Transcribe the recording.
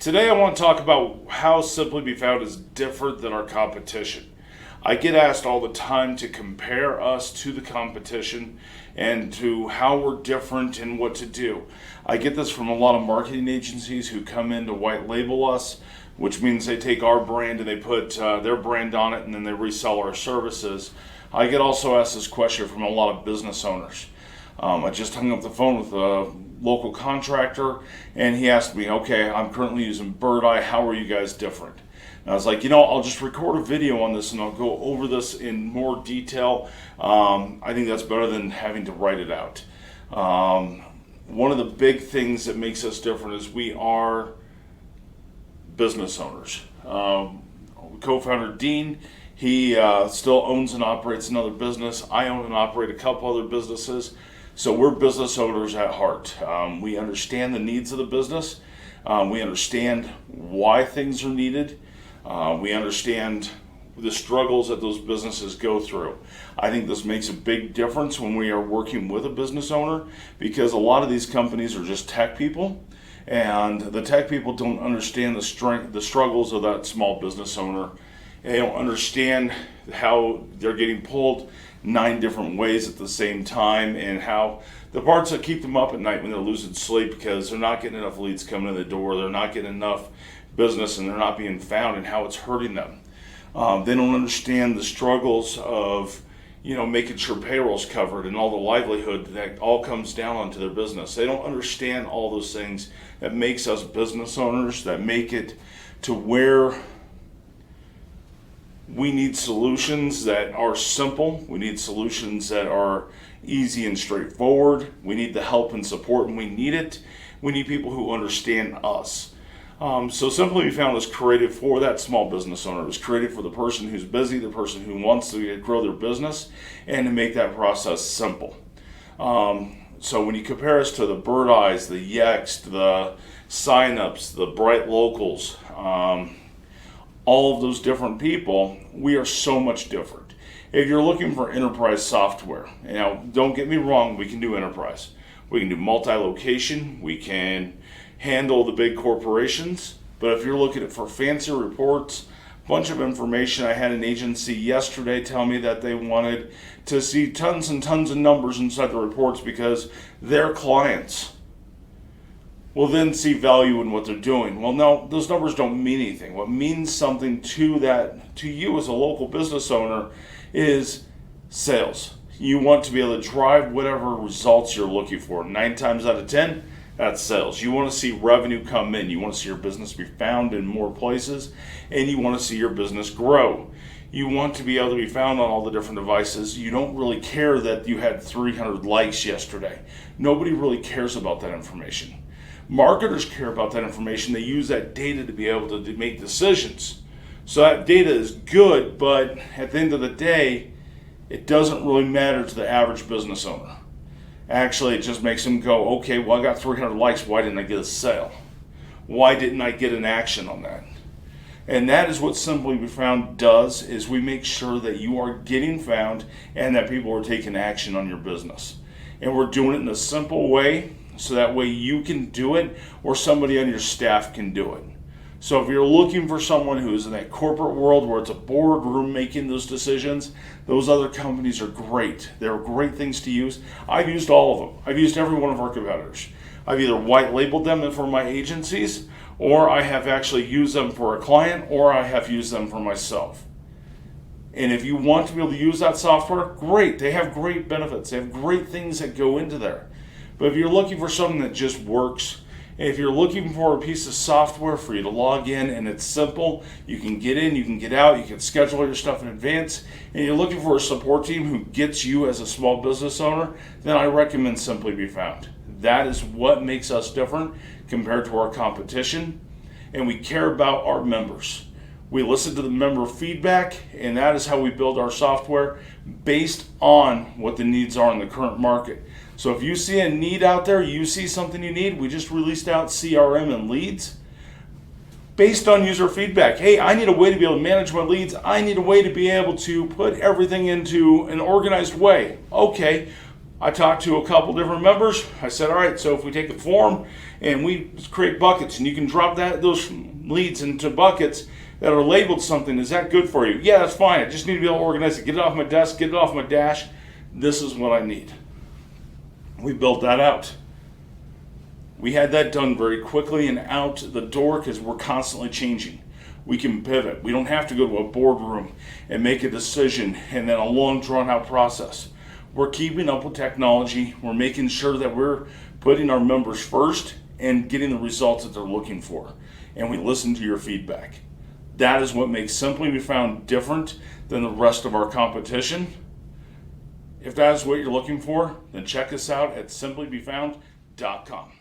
Today I want to talk about how Simply Be Found is different than our competition. I get asked all the time to compare us to the competition and to how we're different and what to do. I get this from a lot of marketing agencies who come in to white label us, which means they take our brand and they put their brand on it and then they resell our services. I get also asked this question from a lot of business owners. I just hung up the phone with a local contractor and he asked me, okay, I'm currently using Birdeye, how are you guys different? And I was like, I'll just record a video on this and I'll go over this in more detail. I think that's better than having to write it out. One of the big things that makes us different is we are business owners. Co-founder Dean, he still owns and operates another business. I own and operate a couple other businesses. So we're business owners at heart. We understand the needs of the business. We understand why things are needed. We understand the struggles that those businesses go through. I think this makes a big difference when we are working with a business owner, because a lot of these companies are just tech people, and the tech people don't understand the struggles of that small business owner. They don't understand how they're getting pulled 9 different ways at the same time, and how the parts that keep them up at night when they're losing sleep because they're not getting enough leads coming in the door, they're not getting enough business, and they're not being found, and how it's hurting them. They don't understand the struggles of making sure payroll's covered and all the livelihood that all comes down onto their business. They don't understand all those things that makes us business owners, that make it to where we need solutions that are simple. We need solutions that are easy and straightforward. We need the help and support when we need it. We need people who understand us. So Simply Be Found was created for that small business owner. It was created for the person who's busy, the person who wants to grow their business, and to make that process simple. So when you compare us to the Birdeyes, the Yext, the Signups, the Bright Locals, all of those different people, we are so much different. If you're looking for enterprise software, now don't get me wrong, we can do enterprise. We can do multi-location, we can handle the big corporations, but if you're looking for fancy reports, bunch of information, I had an agency yesterday tell me that they wanted to see tons and tons of numbers inside the reports because their clients will then see value in what they're doing. Well, no, those numbers don't mean anything. What means something to you as a local business owner is sales. You want to be able to drive whatever results you're looking for. 9 times out of 10, that's sales. You want to see revenue come in. You want to see your business be found in more places, and you want to see your business grow. You want to be able to be found on all the different devices. You don't really care that you had 300 likes yesterday. Nobody really cares about that information. Marketers care about that information. They use that data to be able to make decisions. So that data is good, but at the end of the day, it doesn't really matter to the average business owner. Actually, it just makes them go, okay, well, I got 300 likes. Why didn't I get a sale? Why didn't I get an action on that? And that is what Simply Be Found does, is we make sure that you are getting found and that people are taking action on your business. And we're doing it in a simple way, so that way you can do it or somebody on your staff can do it. So if you're looking for someone who's in that corporate world where it's a boardroom making those decisions, those other companies are great. They're great things to use. I've used all of them. I've used every one of our competitors. I've either white labeled them for my agencies, or I have actually used them for a client, or I have used them for myself. And if you want to be able to use that software, great. They have great benefits. They have great things that go into there. But if you're looking for something that just works, if you're looking for a piece of software for you to log in and it's simple, you can get in, you can get out, you can schedule your stuff in advance, and you're looking for a support team who gets you as a small business owner, then I recommend Simply Be Found. That is what makes us different compared to our competition, and we care about our members. We listen to the member feedback, and that is how we build our software based on what the needs are in the current market. So if you see a need out there, you see something you need, we just released out CRM and leads based on user feedback. Hey, I need a way to be able to manage my leads. I need a way to be able to put everything into an organized way. Okay, I talked to a couple different members. I said, all right, so if we take the form and we create buckets, and you can drop those leads into buckets that are labeled something. Is that good for you? Yeah, that's fine. I just need to be able to organize it. Get it off my desk, get it off my dash. This is what I need. We built that out. We had that done very quickly and out the door because we're constantly changing. We can pivot. We don't have to go to a boardroom and make a decision and then a long drawn out process. We're keeping up with technology. We're making sure that we're putting our members first and getting the results that they're looking for. And we listen to your feedback. That is what makes Simply Be Found different than the rest of our competition. If that is what you're looking for, then check us out at simplybefound.com.